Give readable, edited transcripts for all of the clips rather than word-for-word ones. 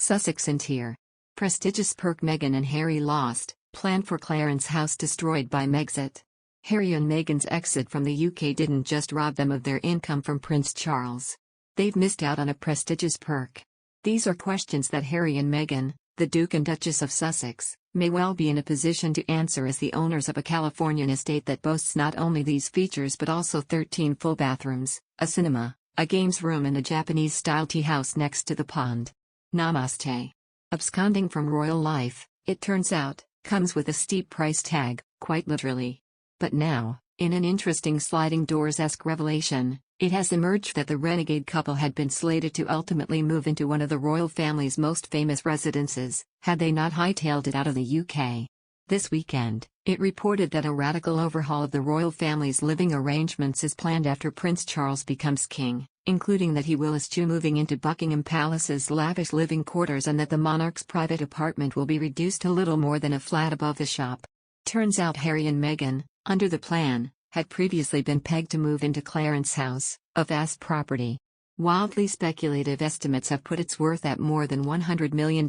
Sussex and Tier. Prestigious PERK Meghan and Harry lost, plan for Clarence house destroyed by Megxit. Harry and Meghan's exit from the UK didn't just rob them of their income from Prince Charles. They've missed out on a prestigious PERK. These are questions that Harry and Meghan, the Duke and Duchess of Sussex, may well be in a position to answer as the owners of a Californian estate that boasts not only these features but also 13 full bathrooms, a cinema, a games room and a Japanese-style tea house next to the pond. Namaste. Absconding from royal life, it turns out, comes with a steep price tag, quite literally. But now, in an interesting sliding doors-esque revelation, it has emerged that the renegade couple had been slated to ultimately move into one of the royal family's most famous residences, had they not hightailed it out of the UK. This weekend, it reported that a radical overhaul of the royal family's living arrangements is planned after Prince Charles becomes king, including that he will eschew moving into Buckingham Palace's lavish living quarters and that the monarch's private apartment will be reduced to little more than a flat above the shop. Turns out Harry and Meghan, under the plan, had previously been pegged to move into Clarence house, a vast property. Wildly speculative estimates have put its worth at more than $100 million.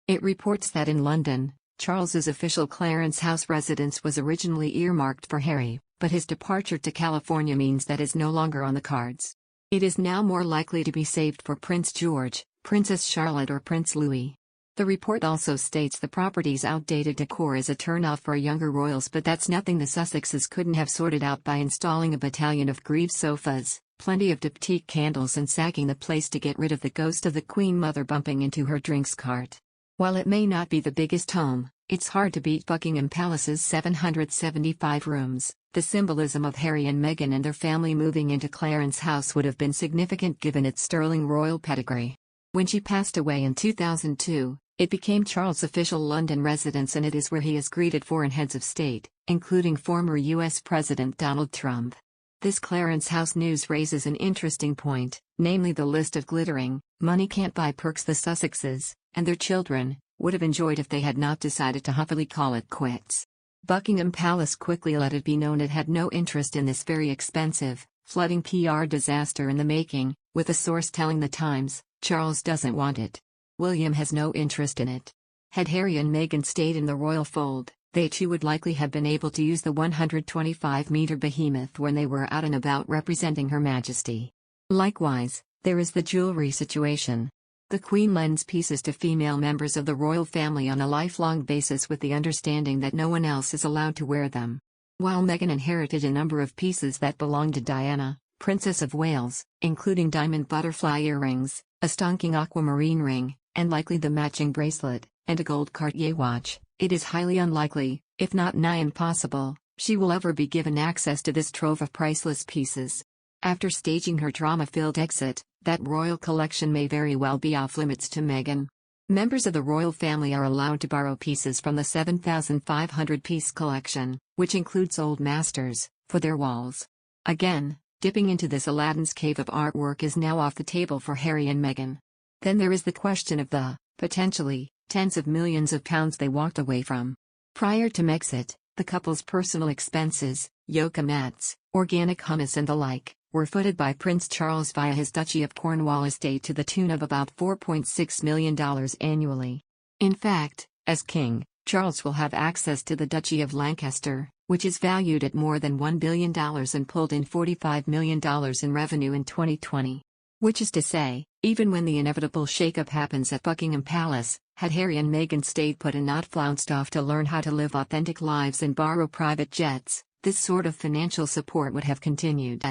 It reports that in London, Charles's official Clarence house residence was originally earmarked for Harry, but his departure to California means that is no longer on the cards. It is now more likely to be saved for Prince George, Princess Charlotte or Prince Louis. The report also states the property's outdated decor is a turn-off for younger royals, but that's nothing the Sussexes couldn't have sorted out by installing a battalion of Greve sofas, plenty of diptyque candles and sacking the place to get rid of the ghost of the Queen Mother bumping into her drinks cart. While it may not be the biggest home, it's hard to beat Buckingham Palace's 775 rooms. The symbolism of Harry and Meghan and their family moving into Clarence house would have been significant given its sterling royal pedigree. When she passed away in 2002, it became Charles' official London residence, and it is where he has greeted foreign heads of state, including former US President Donald Trump. This Clarence house news raises an interesting point, namely the list of glittering, money-can't-buy perks the Sussexes, and their children, would have enjoyed if they had not decided to huffily call it quits. Buckingham Palace quickly let it be known it had no interest in this very expensive, flooding PR disaster in the making, with a source telling The Times, Charles doesn't want it. William has no interest in it. Had Harry and Meghan stayed in the royal fold, they too would likely have been able to use the 125-meter behemoth when they were out and about representing Her Majesty. Likewise, there is the jewelry situation. The Queen lends pieces to female members of the royal family on a lifelong basis with the understanding that no one else is allowed to wear them. While Meghan inherited a number of pieces that belonged to Diana, Princess of Wales, including diamond butterfly earrings, a stonking aquamarine ring, and likely the matching bracelet, and a gold Cartier watch, it is highly unlikely, if not nigh impossible, she will ever be given access to this trove of priceless pieces. After staging her drama-filled exit, that royal collection may very well be off-limits to Meghan. Members of the royal family are allowed to borrow pieces from the 7,500-piece collection, which includes old masters, for their walls. Again, dipping into this Aladdin's cave of artwork is now off the table for Harry and Meghan. Then there is the question of the, potentially, tens of millions of pounds they walked away from. Prior to Megxit, the couple's personal expenses, yoga mats, organic hummus and the like, were footed by Prince Charles via his Duchy of Cornwall estate to the tune of about $4.6 million annually. In fact, as king, Charles will have access to the Duchy of Lancaster, which is valued at more than $1 billion and pulled in $45 million in revenue in 2020. Which is to say, even when the inevitable shakeup happens at Buckingham Palace, had Harry and Meghan stayed put and not flounced off to learn how to live authentic lives and borrow private jets, this sort of financial support would have continued.